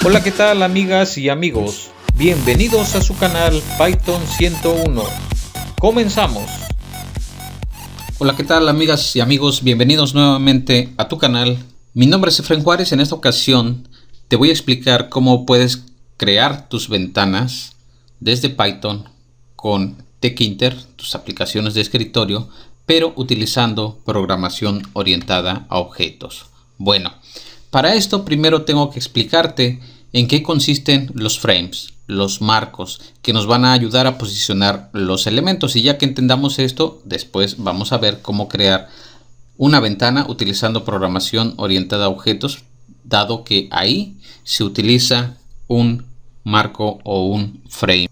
Hola, ¿qué tal amigas y amigos? Bienvenidos a su canal Python 101. Comenzamos. Hola, ¿qué tal amigas y amigos? Bienvenidos nuevamente a tu canal. Mi nombre es Efraín Juárez. En esta ocasión te voy a explicar cómo puedes crear tus ventanas desde Python con Tkinter, tus aplicaciones de escritorio, pero utilizando programación orientada a objetos. Bueno, para esto primero tengo que explicarte en qué consisten los frames, los marcos, que nos van a ayudar a posicionar los elementos. Y ya que entendamos esto, después vamos a ver cómo crear una ventana utilizando programación orientada a objetos, dado que ahí se utiliza un marco o un frame.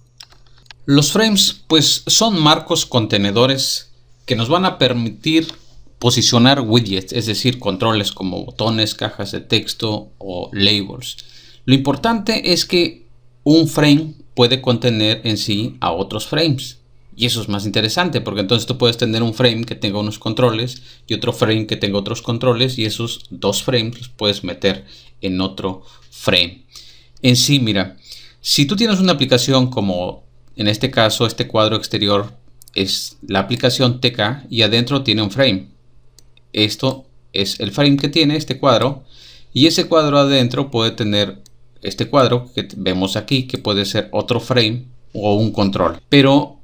Los frames pues son marcos contenedores que nos van a permitir posicionar widgets, es decir, controles como botones, cajas de texto o labels. Lo importante es que un frame puede contener en sí a otros frames. Y eso es más interesante, porque entonces tú puedes tener un frame que tenga unos controles y otro frame que tenga otros controles, y esos dos frames los puedes meter en otro frame. En sí, mira, si tú tienes una aplicación como en este caso, este cuadro exterior es la aplicación TK y adentro tiene un frame. Esto es el frame que tiene este cuadro, y ese cuadro adentro puede tener este cuadro que vemos aquí, que puede ser otro frame o un control. Pero,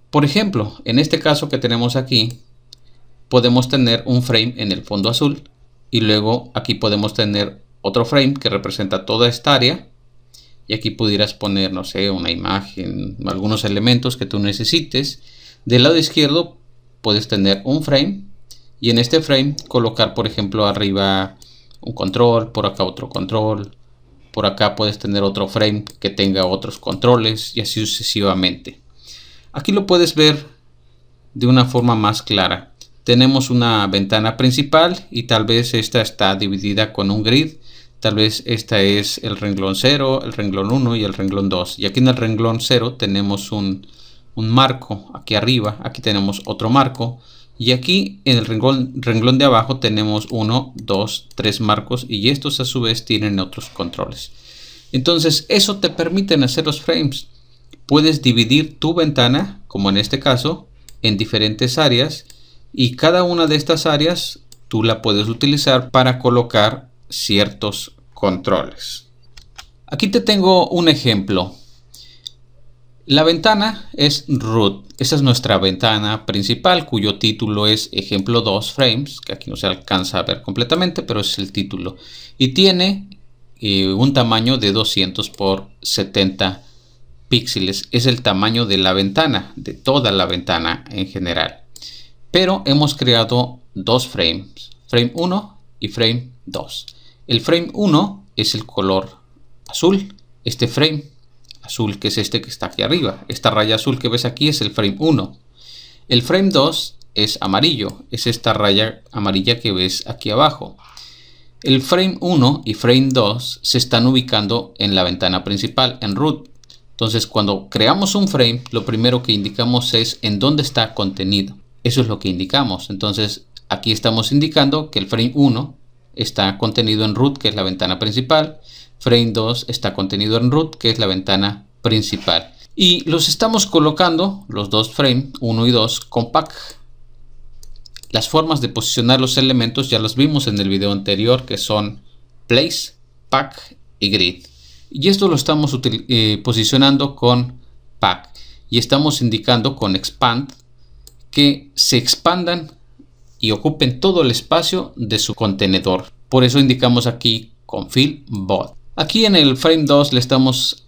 por ejemplo, en este caso que tenemos aquí, podemos tener un frame en el fondo azul, y luego aquí podemos tener otro frame que representa toda esta área, y aquí pudieras poner, no sé, una imagen, algunos elementos que tú necesites. Del lado izquierdo puedes tener un frame, y en este frame colocar, por ejemplo, arriba un control, por acá otro control, por acá puedes tener otro frame que tenga otros controles, y así sucesivamente. Aquí lo puedes ver de una forma más clara. Tenemos una ventana principal y tal vez esta está dividida con un grid. Tal vez esta es el renglón 0, el renglón 1 y el renglón 2. Y aquí en el renglón 0 tenemos un marco aquí arriba. Aquí tenemos otro marco. Y aquí en el renglón de abajo tenemos 1, 2, 3 marcos. Y estos a su vez tienen otros controles. Entonces eso te permite hacer los frames. Puedes dividir tu ventana, como en este caso, en diferentes áreas. Y cada una de estas áreas tú la puedes utilizar para colocar ciertos controles. Aquí te tengo un ejemplo. La ventana es root. Esa es nuestra ventana principal, cuyo título es ejemplo 2 frames, que aquí no se alcanza a ver completamente, pero es el título. Y tiene un tamaño de 200 por 70 píxeles. Es el tamaño de la ventana, de toda la ventana en general. Pero hemos creado dos frames, frame 1 y frame 2. El frame 1 es el color azul. Este frame azul, que es este que está aquí arriba, esta raya azul que ves aquí, es el frame 1. El frame 2 es amarillo, es esta raya amarilla que ves aquí abajo. El frame 1 y frame 2 se están ubicando en la ventana principal, en root. Entonces, cuando creamos un frame, lo primero que indicamos es en dónde está contenido. Eso es lo que indicamos. Entonces, aquí estamos indicando que el frame 1 está contenido en root, que es la ventana principal. Frame 2 está contenido en root, que es la ventana principal. Y los estamos colocando, los dos frames 1 y 2, con pack. Las formas de posicionar los elementos ya las vimos en el video anterior, que son place, pack y grid. Y esto lo estamos posicionando con pack. Y estamos indicando con expand que se expandan y ocupen todo el espacio de su contenedor. Por eso indicamos aquí con fill bot. Aquí en el frame 2 le estamos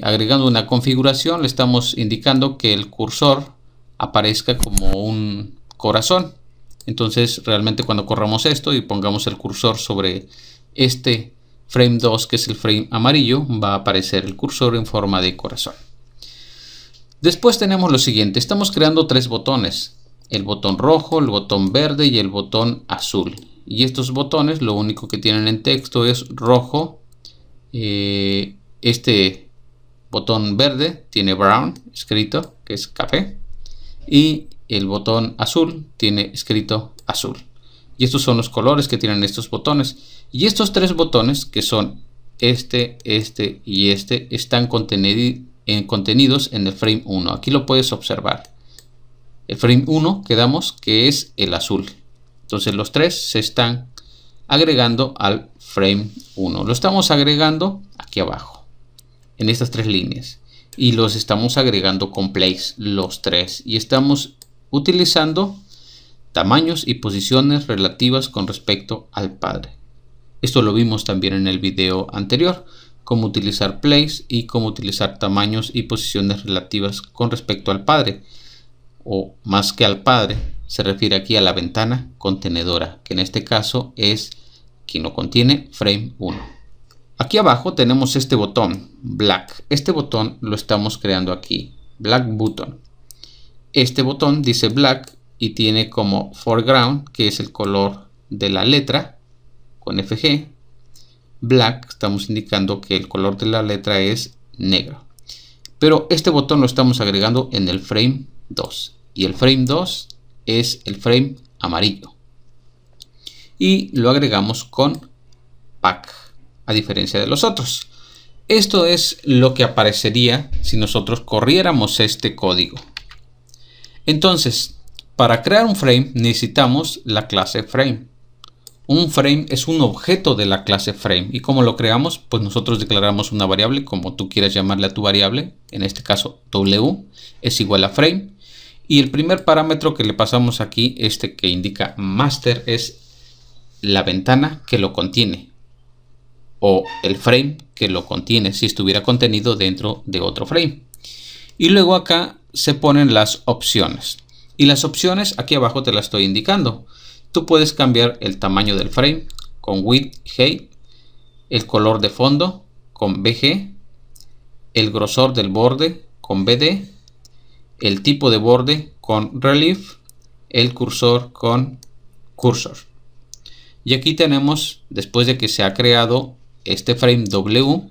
agregando una configuración. Le estamos indicando que el cursor aparezca como un corazón. Entonces realmente cuando corramos esto y pongamos el cursor sobre este frame 2, que es el frame amarillo, va a aparecer el cursor en forma de corazón. Después tenemos lo siguiente. Estamos creando tres botones. El botón rojo, el botón verde y el botón azul. Y estos botones lo único que tienen en texto es rojo. Este botón verde tiene brown escrito, que es café. Y el botón azul tiene escrito azul. Y estos son los colores que tienen estos botones. Y estos tres botones, que son este y este están contenidos en el frame 1. Aquí lo puedes observar. El frame 1 quedamos que es el azul. Entonces los tres se están agregando al frame 1. Lo estamos agregando aquí abajo, en estas tres líneas. Y los estamos agregando con place, los tres. Y estamos utilizando tamaños y posiciones relativas con respecto al padre. Esto lo vimos también en el video anterior, cómo utilizar place y cómo utilizar tamaños y posiciones relativas con respecto al padre. O más que al padre, se refiere aquí a la ventana contenedora, que en este caso es quien lo contiene, frame 1. Aquí abajo tenemos este botón, black. Este botón lo estamos creando aquí, black button. Este botón dice black y tiene como foreground, que es el color de la letra, con FG. Black, estamos indicando que el color de la letra es negro. Pero este botón lo estamos agregando en el frame 2. Y el frame 2 es el frame amarillo. Y lo agregamos con pack, a diferencia de los otros. Esto es lo que aparecería si nosotros corriéramos este código. Entonces, para crear un frame necesitamos la clase frame. Un frame es un objeto de la clase frame. ¿Y cómo lo creamos? Pues nosotros declaramos una variable, como tú quieras llamarle a tu variable. En este caso, w es igual a frame. Y el primer parámetro que le pasamos aquí, este que indica master, es la ventana que lo contiene. O el frame que lo contiene, si estuviera contenido dentro de otro frame. Y luego acá se ponen las opciones. Y las opciones aquí abajo te las estoy indicando. Tú puedes cambiar el tamaño del frame con width, height, el color de fondo con BG, el grosor del borde con BD, el tipo de borde con relief, el cursor con cursor. Y aquí tenemos, después de que se ha creado este frame W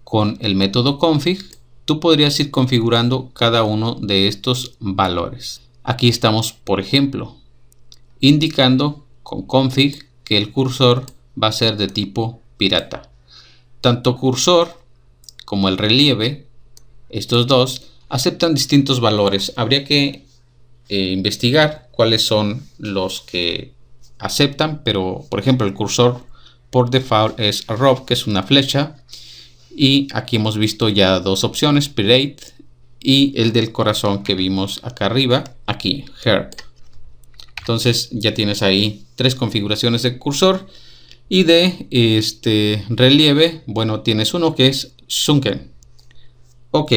con el método config, tú podrías ir configurando cada uno de estos valores. Aquí estamos, por ejemplo, indicando con config que el cursor va a ser de tipo pirata. Tanto cursor como el relieve, estos dos, aceptan distintos valores. Habría que investigar cuáles son los que aceptan, pero por ejemplo el cursor por default es arrow, que es una flecha, y aquí hemos visto ya dos opciones, pirate y el del corazón que vimos acá arriba, aquí, heart. Entonces ya tienes ahí tres configuraciones de cursor. Y de relieve, bueno, tienes uno que es sunken. Ok.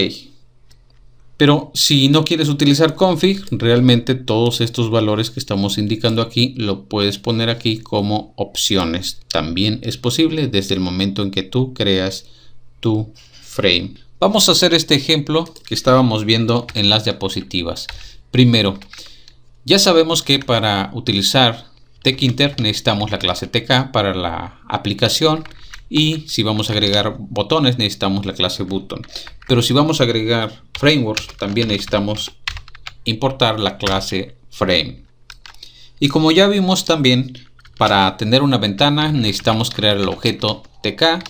Pero si no quieres utilizar config, realmente todos estos valores que estamos indicando aquí lo puedes poner aquí como opciones. También es posible desde el momento en que tú creas tu frame. Vamos a hacer este ejemplo que estábamos viendo en las diapositivas. Primero, ya sabemos que para utilizar TKinter necesitamos la clase TK para la aplicación, y si vamos a agregar botones necesitamos la clase button. Pero si vamos a agregar frameworks también necesitamos importar la clase frame. Y como ya vimos también, para tener una ventana necesitamos crear el objeto TK.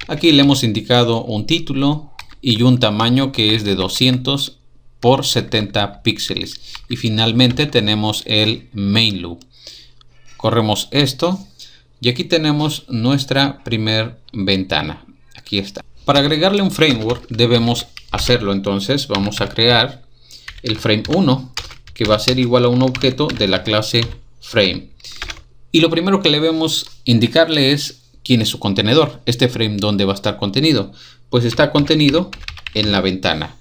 Aquí le hemos indicado un título y un tamaño que es de 200 por 70 píxeles. Y finalmente tenemos el main loop. Corremos esto y aquí tenemos nuestra primer ventana. Aquí está. Para agregarle un framework debemos hacerlo. Entonces vamos a crear el frame 1, que va a ser igual a un objeto de la clase frame. Y lo primero que le debemos indicarle es quién es su contenedor. Este frame, ¿dónde va a estar contenido? Pues está contenido en la ventana.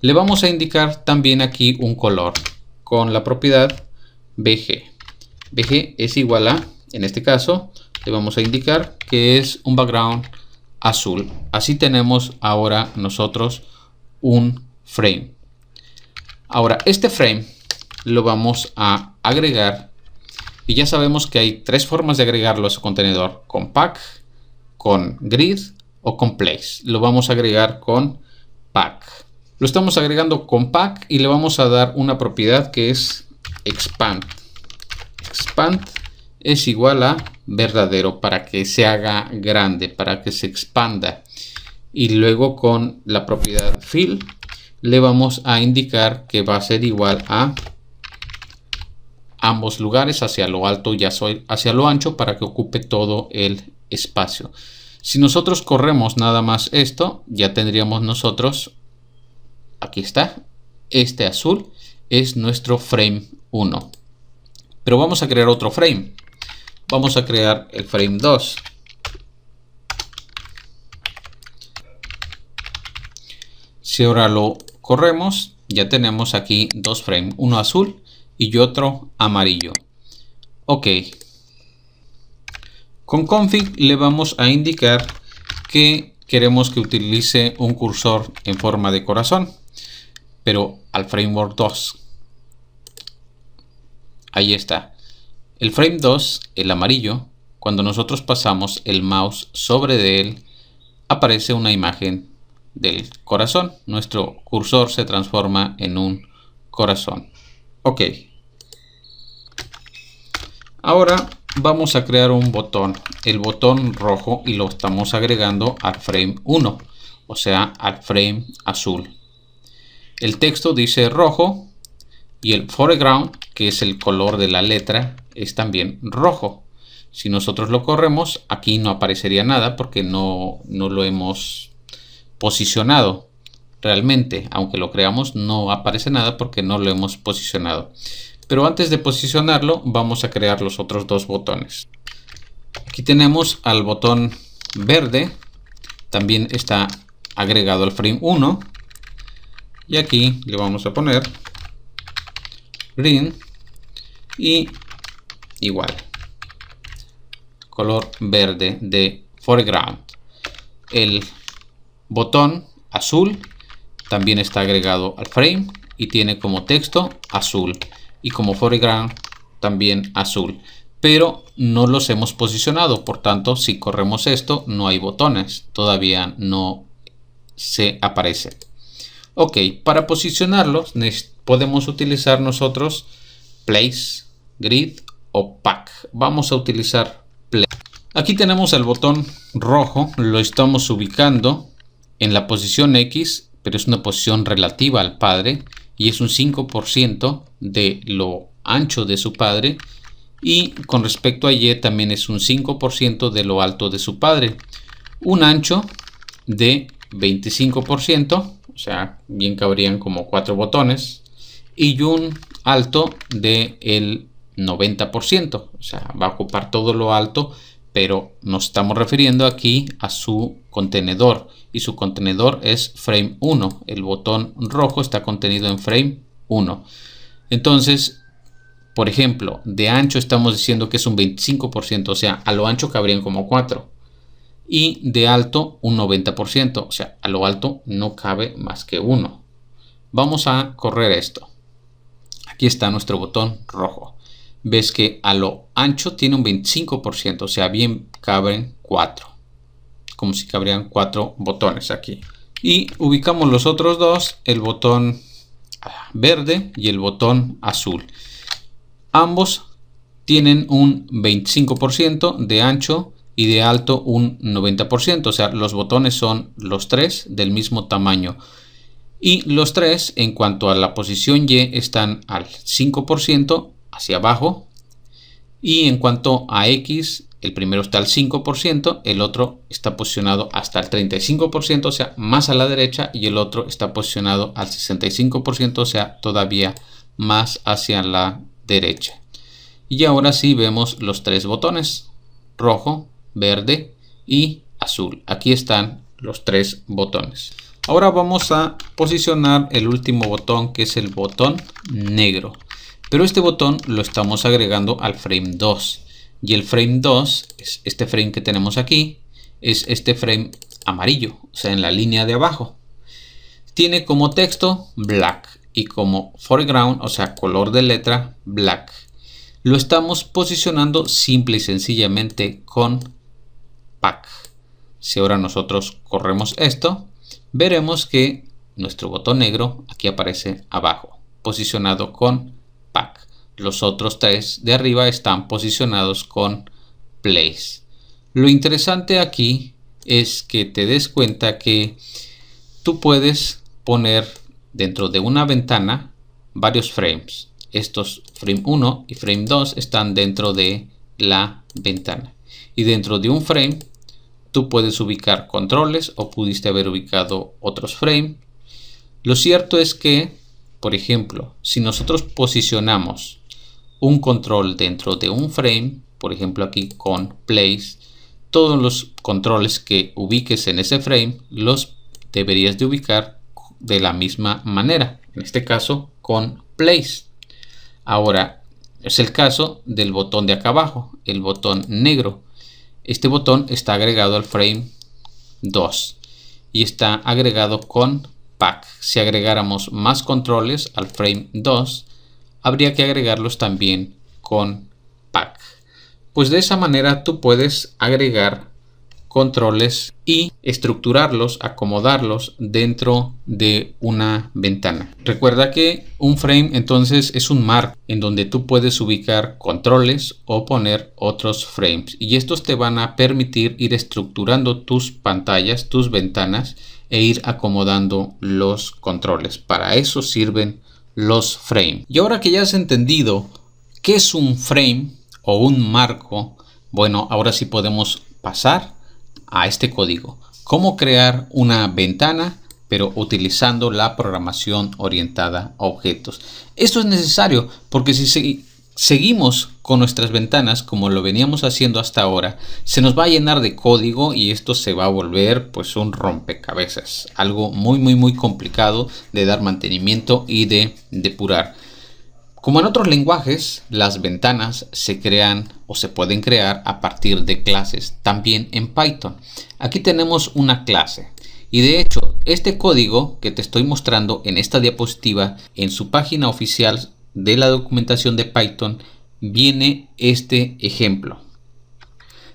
Le vamos a indicar también aquí un color con la propiedad BG. BG es igual a, en este caso, le vamos a indicar que es un background azul. Así tenemos ahora nosotros un frame. Ahora este frame lo vamos a agregar y ya sabemos que hay tres formas de agregarlo a su contenedor: con pack, con grid o con place. Lo vamos a agregar con pack. Lo estamos agregando con pack y le vamos a dar una propiedad que es expand. Expand es igual a verdadero para que se haga grande, para que se expanda. Y luego con la propiedad fill le vamos a indicar que va a ser igual a ambos lugares, hacia lo alto y hacia lo ancho, para que ocupe todo el espacio. Si nosotros corremos nada más esto, ya tendríamos nosotros, aquí está, este azul es nuestro frame 1. Pero vamos a crear otro frame. Vamos a crear el frame 2. Si ahora lo corremos, ya tenemos aquí dos frames, uno azul y otro amarillo. Ok. Con config le vamos a indicar que queremos que utilice un cursor en forma de corazón, pero al framework 2. Ahí está. El frame 2, el amarillo, cuando nosotros pasamos el mouse sobre de él, aparece una imagen del corazón. Nuestro cursor se transforma en un corazón. Ok. Ahora vamos a crear un botón, el botón rojo, y lo estamos agregando al frame 1, o sea, al frame azul. El texto dice rojo y el foreground, que es el color de la letra, es también rojo. Si nosotros lo corremos, aquí no aparecería nada porque no lo hemos posicionado realmente. Aunque lo creamos, no aparece nada porque no lo hemos posicionado. Pero antes de posicionarlo, vamos a crear los otros dos botones. Aquí tenemos al botón verde, también está agregado al frame 1. Y aquí le vamos a poner green y igual color verde de foreground. El botón azul también está agregado al frame y tiene como texto azul y como foreground también azul, pero no los hemos posicionado. Por tanto, si corremos esto, no hay botones, todavía no se aparece. Ok, para posicionarlos podemos utilizar nosotros place, grid o pack. Vamos a utilizar place. Aquí tenemos el botón rojo, lo estamos ubicando en la posición X, pero es una posición relativa al padre y es un 5% de lo ancho de su padre, y con respecto a Y también es un 5% de lo alto de su padre. Un ancho de 25%, o sea, bien cabrían como 4 botones, y un alto de el 90%, o sea, va a ocupar todo lo alto, pero nos estamos refiriendo aquí a su contenedor, y su contenedor es frame 1. El botón rojo está contenido en frame 1. Entonces, por ejemplo, de ancho estamos diciendo que es un 25%, o sea, a lo ancho cabrían como 4. Y de alto un 90%, o sea, a lo alto no cabe más que 1. Vamos a correr esto. Aquí está nuestro botón rojo. Ves que a lo ancho tiene un 25%, o sea, bien caben 4. Como si cabrían 4 botones aquí. Y ubicamos los otros dos, el botón verde y el botón azul. Ambos tienen un 25% de ancho y de alto un 90%, o sea, los botones son los tres del mismo tamaño. Y los tres, en cuanto a la posición Y, están al 5% hacia abajo. Y en cuanto a X, el primero está al 5%, el otro está posicionado hasta el 35%, o sea, más a la derecha, y el otro está posicionado al 65%, o sea, todavía más hacia la derecha. Y ahora sí vemos los tres botones, rojo, verde y azul. Aquí están los tres botones. Ahora vamos a posicionar el último botón, que es el botón negro. Pero este botón lo estamos agregando al frame 2. Y el frame 2 es este frame que tenemos aquí. Es este frame amarillo, o sea, en la línea de abajo. Tiene como texto black y como foreground, o sea, color de letra, black. Lo estamos posicionando simple y sencillamente con pack. Si ahora nosotros corremos esto, veremos que nuestro botón negro aquí aparece abajo, posicionado con pack. Los otros tres de arriba están posicionados con place. Lo interesante aquí es que te des cuenta que tú puedes poner dentro de una ventana varios frames. Estos frame 1 y frame 2 están dentro de la ventana. Y dentro de un frame tú puedes ubicar controles o pudiste haber ubicado otros frames. Lo cierto es que, por ejemplo, si nosotros posicionamos un control dentro de un frame, por ejemplo aquí con place, todos los controles que ubiques en ese frame los deberías de ubicar de la misma manera, en este caso con place. Ahora es el caso del botón de acá abajo, el botón negro. Este botón está agregado al frame 2 y está agregado con pack. Si agregáramos más controles al frame 2, habría que agregarlos también con pack. Pues de esa manera tú puedes agregar controles y estructurarlos, acomodarlos dentro de una ventana. Recuerda que un frame entonces es un marco en donde tú puedes ubicar controles o poner otros frames, y estos te van a permitir ir estructurando tus pantallas, tus ventanas, e ir acomodando los controles. Para eso sirven los frames. Y ahora que ya has entendido qué es un frame o un marco, bueno, ahora sí podemos pasar a este código. Cómo crear una ventana pero utilizando la programación orientada a objetos. Esto es necesario porque si seguimos con nuestras ventanas como lo veníamos haciendo hasta ahora, se nos va a llenar de código y esto se va a volver pues un rompecabezas, algo muy complicado de dar mantenimiento y de depurar. Como en otros lenguajes, las ventanas se crean o se pueden crear a partir de clases, también en Python. Aquí tenemos una clase y de hecho este código que te estoy mostrando en esta diapositiva, en su página oficial de la documentación de Python viene este ejemplo.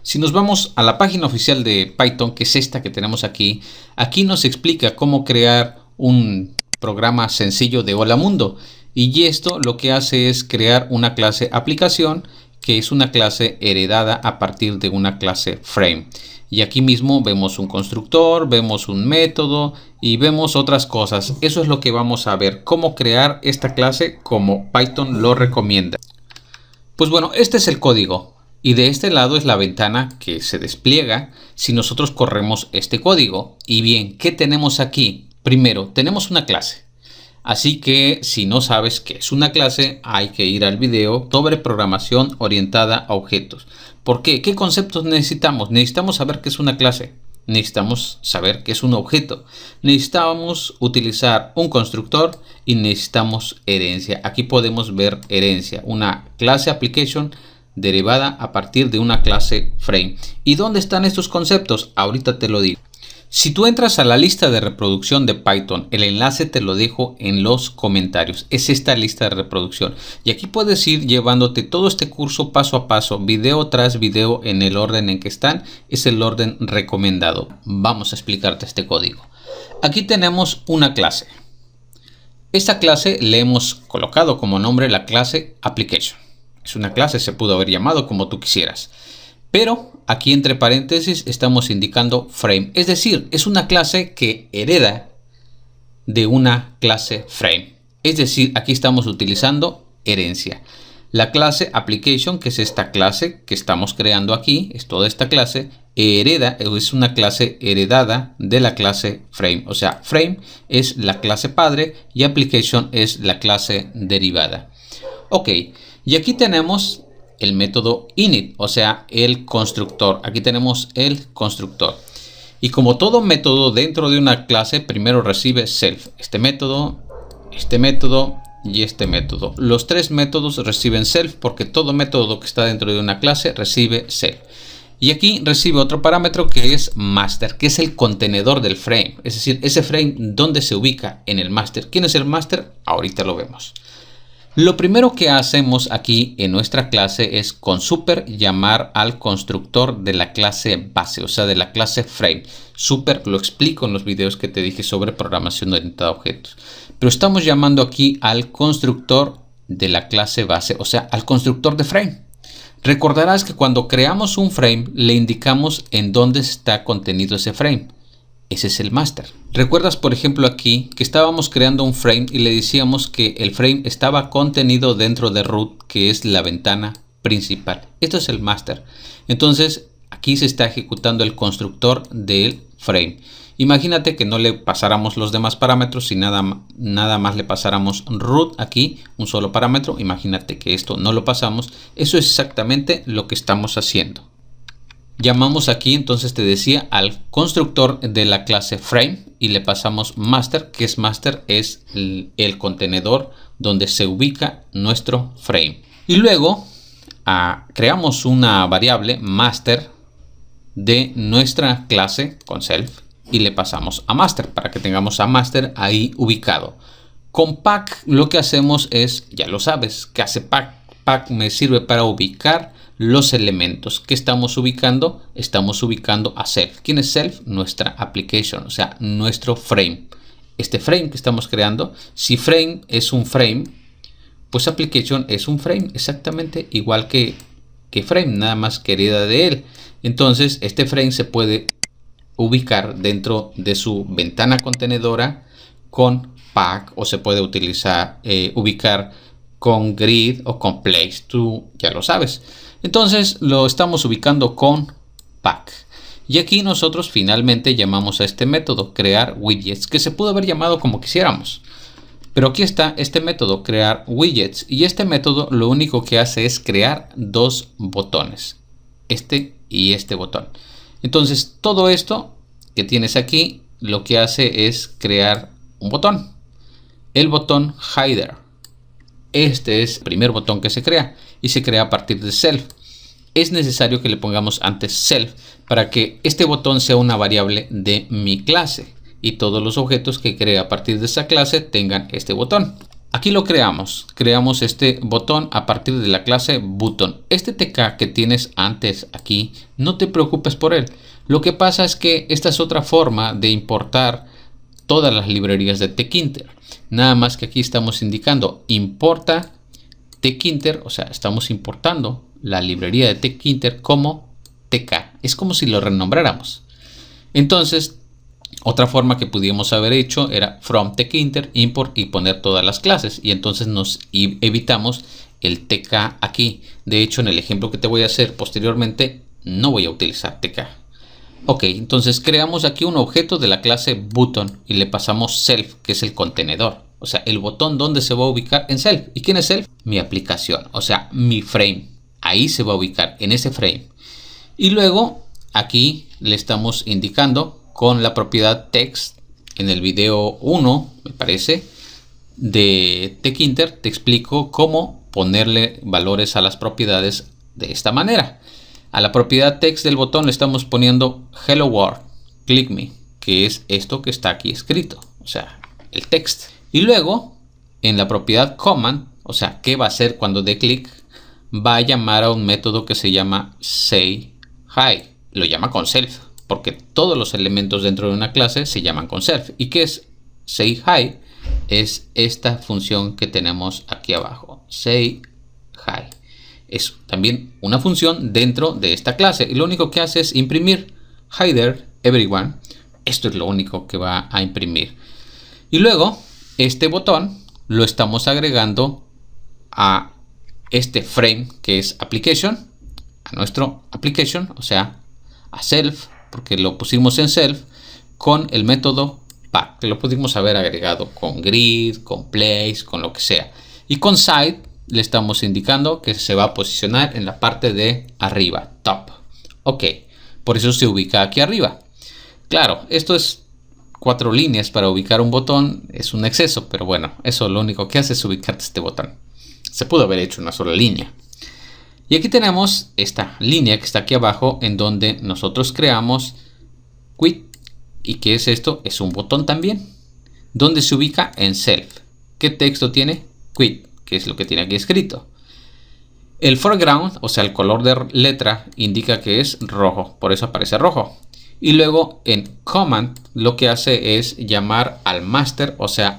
Si nos vamos a la página oficial de Python, que es esta que tenemos aquí, aquí nos explica cómo crear un programa sencillo de Hola Mundo. Y esto lo que hace es crear una clase aplicación, que es una clase heredada a partir de una clase frame. Y aquí mismo vemos un constructor, vemos un método y vemos otras cosas. Eso es lo que vamos a ver, cómo crear esta clase como Python lo recomienda. Pues bueno, este es el código. Y de este lado es la ventana que se despliega si nosotros corremos este código. Y bien, ¿qué tenemos aquí? Primero, tenemos una clase. Así que si no sabes qué es una clase, hay que ir al video sobre programación orientada a objetos. ¿Por qué? ¿Qué conceptos necesitamos? Necesitamos saber qué es una clase. Necesitamos saber qué es un objeto. Necesitamos utilizar un constructor y necesitamos herencia. Aquí podemos ver herencia, una clase application derivada a partir de una clase frame. ¿Y dónde están estos conceptos? Ahorita te lo digo. Si tú entras a la lista de reproducción de Python, el enlace te lo dejo en los comentarios. Es esta lista de reproducción. Y aquí puedes ir llevándote todo este curso paso a paso, video tras video, en el orden en que están. Es el orden recomendado. Vamos a explicarte este código. Aquí tenemos una clase. Esta clase le hemos colocado como nombre la clase application. Es una clase, se pudo haber llamado como tú quisieras. Pero aquí entre paréntesis estamos indicando frame. Es decir, es una clase que hereda de una clase frame. Es decir, aquí estamos utilizando herencia. La clase application, que es esta clase que estamos creando aquí, es toda esta clase, hereda, es una clase heredada de la clase frame. O sea, frame es la clase padre y application es la clase derivada. Ok, y aquí tenemos el método init, o sea, el constructor. Aquí tenemos el constructor. Y como todo método dentro de una clase, primero recibe self. Este método y este método. Los tres métodos reciben self porque todo método que está dentro de una clase recibe self. Y aquí recibe otro parámetro que es master, que es el contenedor del frame. Es decir, ese frame donde se ubica en el master. ¿Quién es el master? Ahorita lo vemos. Lo primero que hacemos aquí en nuestra clase es con super llamar al constructor de la clase base, o sea, de la clase frame. Super lo explico en los videos que te dije sobre programación orientada a objetos. Pero estamos llamando aquí al constructor de la clase base, o sea, al constructor de frame. Recordarás que cuando creamos un frame le indicamos en dónde está contenido ese frame. Ese es el master. ¿Recuerdas, por ejemplo, aquí que estábamos creando un frame y le decíamos que el frame estaba contenido dentro de root, que es la ventana principal? Esto es el master. Entonces aquí se está ejecutando el constructor del frame. Imagínate que no le pasáramos los demás parámetros y nada más le pasáramos root aquí, un solo parámetro. Imagínate que esto no lo pasamos. Eso es exactamente lo que estamos haciendo. Llamamos aquí, entonces te decía, al constructor de la clase frame y le pasamos master, que es master, es el contenedor donde se ubica nuestro frame. Y luego creamos una variable master de nuestra clase con self y le pasamos a master para que tengamos a master ahí ubicado. Con pack lo que hacemos es, ya lo sabes, ¿qué hace pack? Pack me sirve para ubicar los elementos que estamos ubicando. Estamos ubicando a self. ¿Quién es self? Nuestra application, o sea, nuestro frame. Este frame que estamos creando, si frame es un frame, pues application es un frame, exactamente igual que frame, nada más que hereda de él. Entonces este frame se puede ubicar dentro de su ventana contenedora con pack, o se puede ubicar con grid o con place. Tú ya lo sabes. Entonces lo estamos ubicando con pack. Y aquí nosotros finalmente llamamos a este método crear widgets, que se pudo haber llamado como quisiéramos. Pero aquí está este método crear widgets, y este método lo único que hace es crear dos botones, este y este botón. Entonces todo esto que tienes aquí lo que hace es crear un botón, el botón header. Este es el primer botón que se crea y se crea a partir de self. Es necesario que le pongamos antes self para que este botón sea una variable de mi clase y todos los objetos que cree a partir de esa clase tengan este botón. Aquí lo creamos este botón a partir de la clase button. Este TK que tienes antes aquí, no te preocupes por él. Lo que pasa es que esta es otra forma de importar todas las librerías de tkinter. Nada más que aquí estamos indicando importa tkinter, o sea, estamos importando la librería de tkinter como tk. Es como si lo renombráramos. Entonces, otra forma que pudiéramos haber hecho era from tkinter import y poner todas las clases, y entonces nos evitamos el tk aquí. De hecho, en el ejemplo que te voy a hacer posteriormente no voy a utilizar tk. Ok, entonces creamos aquí un objeto de la clase button y le pasamos self, que es el contenedor, o sea, el botón donde se va a ubicar en self. ¿Y quién es self? Mi aplicación, o sea, mi frame. Ahí se va a ubicar, en ese frame. Y luego aquí le estamos indicando con la propiedad text. En el video 1, me parece, de tkinter te explico cómo ponerle valores a las propiedades de esta manera. A la propiedad text del botón le estamos poniendo hello world, click me, que es esto que está aquí escrito, o sea, el text. Y luego en la propiedad command, o sea, ¿qué va a hacer cuando dé clic? Va a llamar a un método que se llama say hi. Lo llama con self, porque todos los elementos dentro de una clase se llaman con self. ¿Y qué es say hi? Es esta función que tenemos aquí abajo, say hi. Es también una función dentro de esta clase y lo único que hace es imprimir header everyone. Esto es lo único que va a imprimir. Y luego este botón lo estamos agregando a este frame que es application, a nuestro application, o sea, a self, porque lo pusimos en self con el método pack, que lo pudimos haber agregado con grid, con place, con lo que sea. Y con side le estamos indicando que se va a posicionar en la parte de arriba, top. Ok, por eso se ubica aquí arriba. Claro, esto es 4 líneas para ubicar un botón, es un exceso, pero bueno, eso lo único que hace es ubicarte este botón. Se pudo haber hecho una sola línea. Y aquí tenemos esta línea que está aquí abajo en donde nosotros creamos quit. ¿Y qué es esto? Es un botón también, donde se ubica en self. ¿Qué texto tiene? Quit, que es lo que tiene aquí escrito. El foreground, o sea, el color de letra, indica que es rojo, por eso aparece rojo. Y luego en command lo que hace es llamar al master, o sea,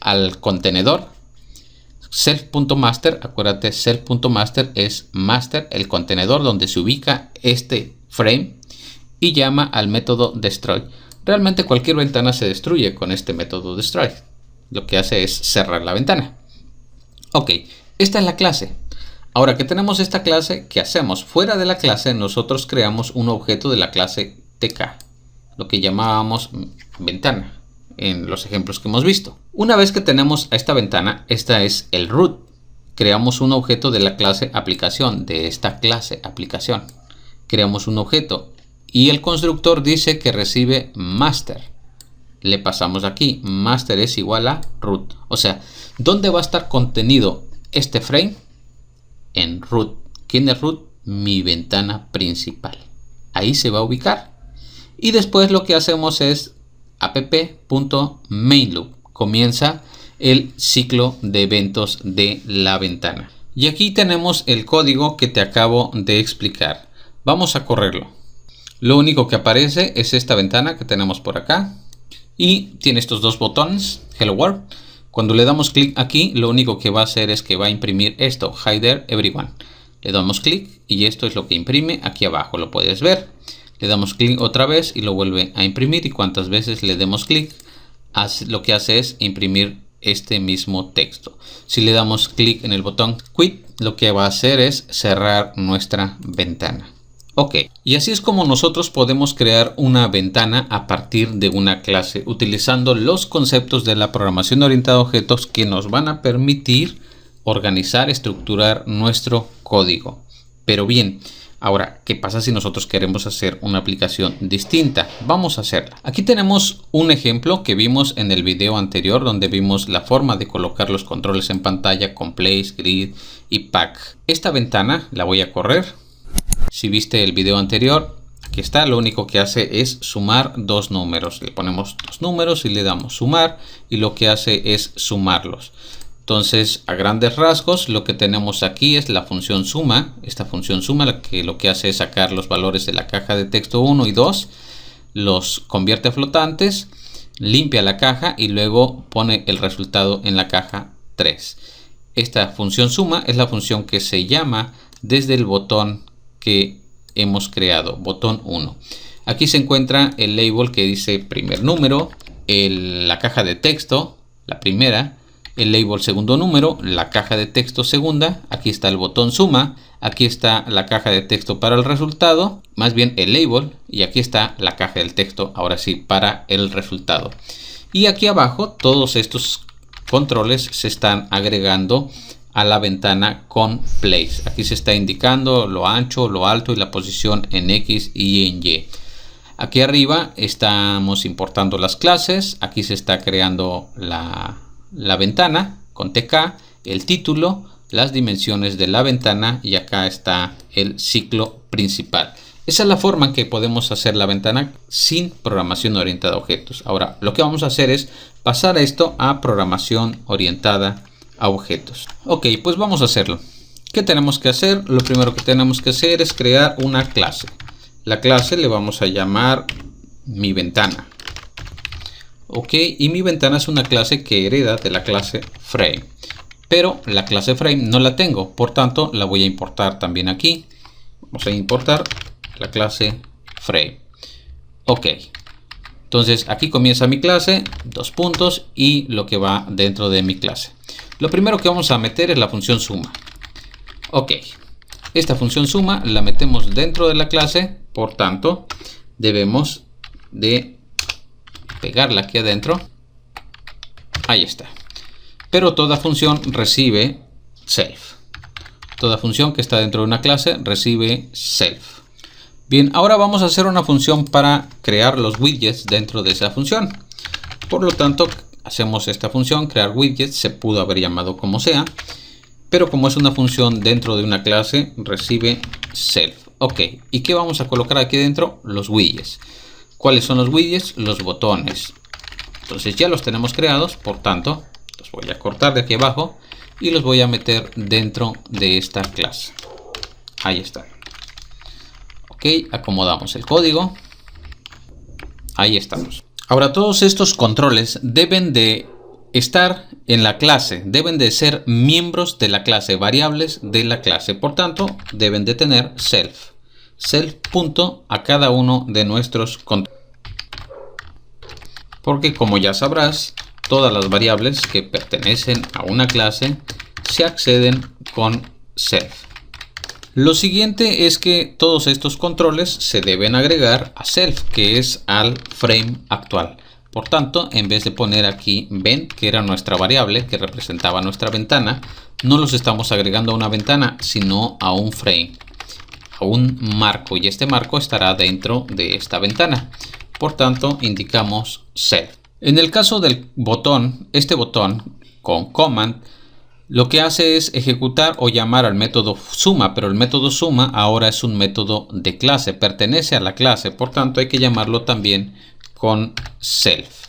al contenedor self.master, acuérdate, self.master es master, el contenedor donde se ubica este frame, y llama al método destroy. Realmente cualquier ventana se destruye con este método destroy. Lo que hace es cerrar la ventana. Ok, esta es la clase. Ahora que tenemos esta clase, ¿qué hacemos? Fuera de la clase nosotros creamos un objeto de la clase TK, lo que llamábamos ventana en los ejemplos que hemos visto. Una vez que tenemos esta ventana, esta es el root. Creamos un objeto de la clase aplicación, de esta clase aplicación. Creamos un objeto y el constructor dice que recibe master. Le pasamos aquí, master es igual a root. O sea, ¿dónde va a estar contenido este frame? En root. ¿Quién es root? Mi ventana principal. Ahí se va a ubicar. Y después lo que hacemos es app.mainLoop. Comienza el ciclo de eventos de la ventana. Y aquí tenemos el código que te acabo de explicar. Vamos a correrlo. Lo único que aparece es esta ventana que tenemos por acá. Y tiene estos dos botones, Hello World. Cuando le damos clic aquí, lo único que va a hacer es que va a imprimir esto, Hi there everyone. Le damos clic y esto es lo que imprime aquí abajo, lo puedes ver. Le damos clic otra vez y lo vuelve a imprimir, y cuantas veces le demos clic, lo que hace es imprimir este mismo texto. Si le damos clic en el botón Quit, lo que va a hacer es cerrar nuestra ventana. Ok, y así es como nosotros podemos crear una ventana a partir de una clase, utilizando los conceptos de la programación orientada a objetos que nos van a permitir organizar, estructurar nuestro código. Pero bien, ahora, ¿qué pasa si nosotros queremos hacer una aplicación distinta? Vamos a hacerla. Aquí tenemos un ejemplo que vimos en el video anterior, donde vimos la forma de colocar los controles en pantalla con place, grid y pack. Esta ventana la voy a correr. Si viste el video anterior, aquí está, lo único que hace es sumar dos números. Le ponemos dos números y le damos sumar, y lo que hace es sumarlos. Entonces, a grandes rasgos, lo que tenemos aquí es la función suma. Esta función suma lo que hace es sacar los valores de la caja de texto 1 y 2, los convierte a flotantes, limpia la caja y luego pone el resultado en la caja 3. Esta función suma es la función que se llama desde el botón que hemos creado, botón 1. Aquí se encuentra el label que dice primer número, la caja de texto, la primera, el label segundo número, la caja de texto segunda, aquí está el botón suma, aquí está la caja de texto para el resultado, más bien el label, y aquí está la caja del texto, ahora sí, para el resultado. Y aquí abajo todos estos controles se están agregando a la ventana con place. Aquí se está indicando lo ancho, lo alto y la posición en X y en Y. Aquí arriba estamos importando las clases. Aquí se está creando la ventana con TK, el título, las dimensiones de la ventana, y acá está el ciclo principal. Esa es la forma en que podemos hacer la ventana sin programación orientada a objetos. Ahora, lo que vamos a hacer es pasar esto a programación orientada a objetos. Ok, pues vamos a hacerlo. ¿Qué tenemos que hacer? Lo primero que tenemos que hacer es crear una clase. La clase le vamos a llamar mi ventana. Ok, y mi ventana es una clase que hereda de la clase frame. Pero la clase frame no la tengo, por tanto la voy a importar también aquí. Vamos a importar la clase frame. Ok, entonces aquí comienza mi clase, dos puntos, y lo que va dentro de mi clase. Lo primero que vamos a meter es la función suma. Ok, esta función suma la metemos dentro de la clase, por tanto debemos de pegarla aquí adentro. Ahí está. Pero toda función recibe self. Toda función que está dentro de una clase recibe self. Bien, ahora vamos a hacer una función para crear los widgets dentro de esa función. Por lo tanto, hacemos esta función, crear widgets, se pudo haber llamado como sea, pero como es una función dentro de una clase, recibe self. Ok, ¿y qué vamos a colocar aquí dentro? Los widgets. ¿Cuáles son los widgets? Los botones. Entonces ya los tenemos creados, por tanto, los voy a cortar de aquí abajo y los voy a meter dentro de esta clase. Ahí está. Ok, acomodamos el código. Ahí estamos. Ahora todos estos controles deben de estar en la clase, deben de ser miembros de la clase, variables de la clase. Por tanto, deben de tener self punto a cada uno de nuestros controles. Porque como ya sabrás, todas las variables que pertenecen a una clase se acceden con self. Lo siguiente es que todos estos controles se deben agregar a self, que es al frame actual. Por tanto, en vez de poner aquí ven, que era nuestra variable que representaba nuestra ventana, no los estamos agregando a una ventana, sino a un frame, a un marco, y este marco estará dentro de esta ventana. Por tanto, indicamos self. En el caso del botón, este botón con command lo que hace es ejecutar o llamar al método suma, pero el método suma ahora es un método de clase, pertenece a la clase, por tanto hay que llamarlo también con self.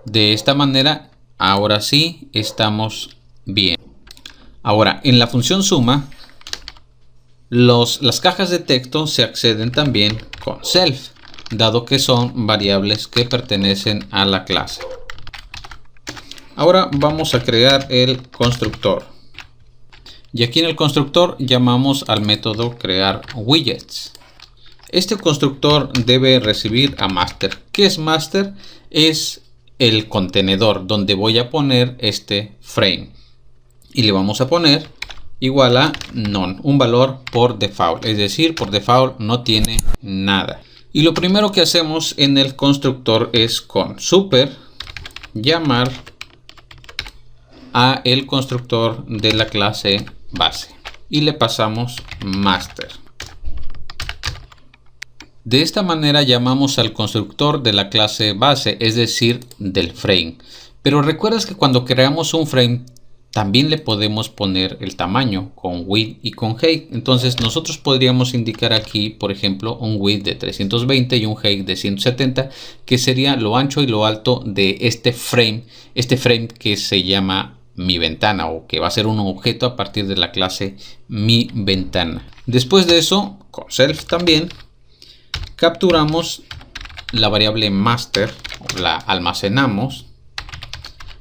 De esta manera, ahora sí estamos bien. Ahora, en la función suma, las cajas de texto se acceden también con self, dado que son variables que pertenecen a la clase. Ahora vamos a crear el constructor. Y aquí en el constructor llamamos al método crear widgets. Este constructor debe recibir a master. ¿Qué es master? Es el contenedor donde voy a poner este frame. Y le vamos a poner igual a none, un valor por default. Es decir, por default no tiene nada. Y lo primero que hacemos en el constructor es con super llamar a el constructor de la clase base y le pasamos master. De esta manera llamamos al constructor de la clase base, es decir, del frame. Pero recuerdas que cuando creamos un frame también le podemos poner el tamaño con width y con height. Entonces nosotros podríamos indicar aquí, por ejemplo, un width de 320 y un height de 170, que sería lo ancho y lo alto de este frame que se llama mi ventana, o que va a ser un objeto a partir de la clase mi ventana. Después de eso, con self también capturamos la variable master, la almacenamos.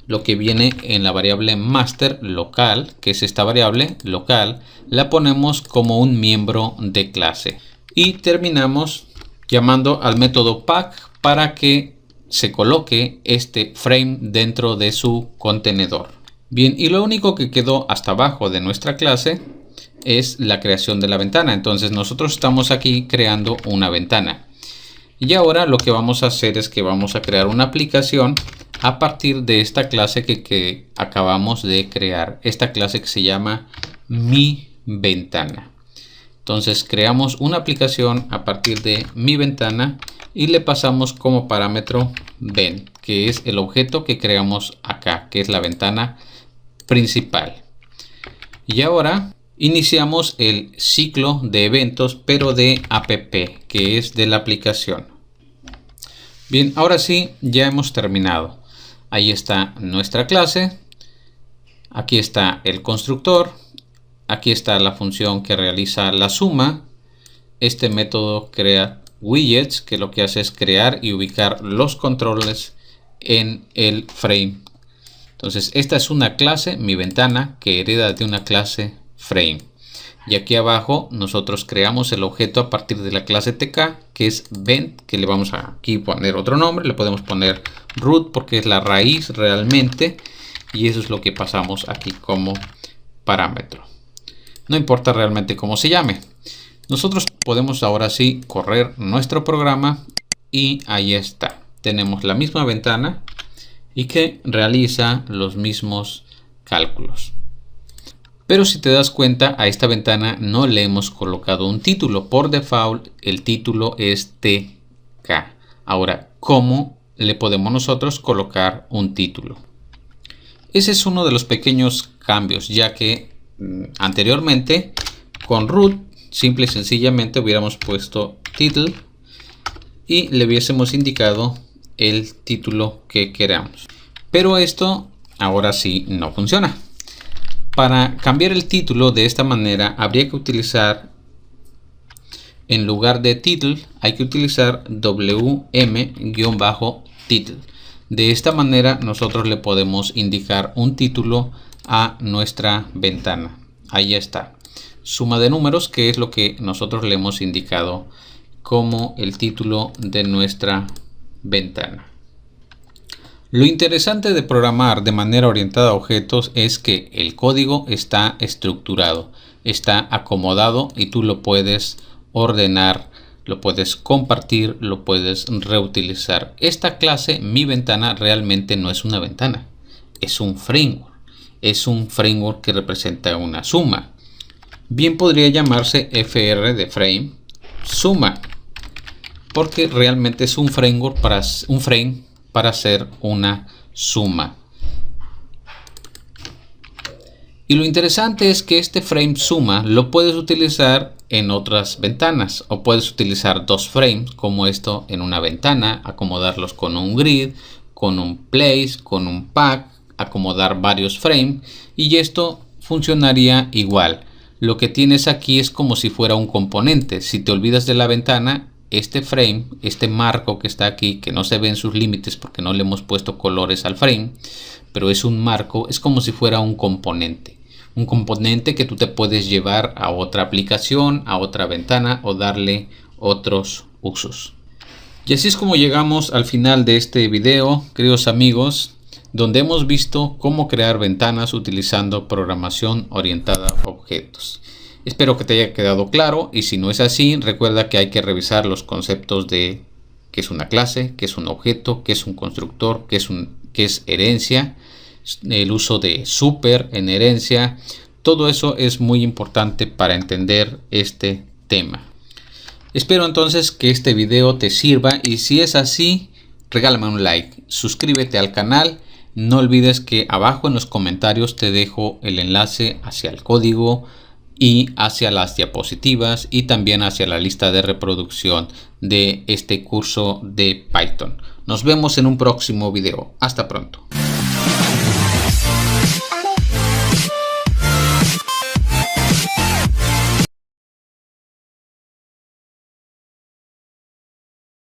Lo que viene en la variable master local, que es esta variable local, la ponemos como un miembro de clase. Y terminamos llamando al método pack para que se coloque este frame dentro de su contenedor. Bien, y lo único que quedó hasta abajo de nuestra clase es la creación de la ventana. Entonces nosotros estamos aquí creando una ventana. Y ahora lo que vamos a hacer es que vamos a crear una aplicación a partir de esta clase que acabamos de crear. Esta clase que se llama mi ventana. Entonces creamos una aplicación a partir de mi ventana y le pasamos como parámetro ven, que es el objeto que creamos acá, que es la ventana principal. Y ahora iniciamos el ciclo de eventos, pero de app, que es de la aplicación. Bien, ahora sí, ya hemos terminado. Ahí está nuestra clase. Aquí está el constructor. Aquí está la función que realiza la suma. Este método crea widgets, que lo que hace es crear y ubicar los controles en el frame. Entonces, esta es una clase, mi ventana, que hereda de una clase frame. Y aquí abajo nosotros creamos el objeto a partir de la clase tk, que es vent, que le vamos a aquí poner otro nombre. Le podemos poner root porque es la raíz realmente. Y eso es lo que pasamos aquí como parámetro. No importa realmente cómo se llame. Nosotros podemos ahora sí correr nuestro programa y ahí está. Tenemos la misma ventana y que realiza los mismos cálculos. Pero si te das cuenta, a esta ventana no le hemos colocado un título. Por default, el título es TK. Ahora, ¿cómo le podemos nosotros colocar un título? Ese es uno de los pequeños cambios, ya que anteriormente con root simple y sencillamente hubiéramos puesto title y le hubiésemos indicado el título que queramos. Pero esto ahora sí no funciona. Para cambiar el título de esta manera habría que utilizar, en lugar de title, hay que utilizar wm-title. De esta manera nosotros le podemos indicar un título a nuestra ventana. Ahí está. Suma de números, que es lo que nosotros le hemos indicado como el título de nuestra ventana. Lo interesante de programar de manera orientada a objetos es que el código está estructurado, está acomodado y tú lo puedes ordenar, lo puedes compartir, lo puedes reutilizar. Esta clase, mi ventana, realmente no es una ventana, es un framework. Es un framework que representa una suma. Bien podría llamarse FR de frame suma, porque realmente es un framework para hacer una suma. Y lo interesante es que este frame suma lo puedes utilizar en otras ventanas, o puedes utilizar dos frames como esto en una ventana, acomodarlos con un grid, con un place, con un pack, acomodar varios frames, y esto funcionaría igual. Lo que tienes aquí es como si fuera un componente. Si te olvidas de la ventana, este frame, este marco que está aquí, que no se ven sus límites porque no le hemos puesto colores al frame, pero es un marco, es como si fuera un componente. Un componente que tú te puedes llevar a otra aplicación, a otra ventana o darle otros usos. Y así es como llegamos al final de este video, queridos amigos, donde hemos visto cómo crear ventanas utilizando programación orientada a objetos. Espero que te haya quedado claro, y si no es así, recuerda que hay que revisar los conceptos de qué es una clase, qué es un objeto, qué es un constructor, qué es herencia, el uso de super en herencia. Todo eso es muy importante para entender este tema. Espero entonces que este video te sirva, y si es así, regálame un like, suscríbete al canal. No olvides que abajo en los comentarios te dejo el enlace hacia el código y hacia las diapositivas, y también hacia la lista de reproducción de este curso de Python. Nos vemos en un próximo video. Hasta pronto.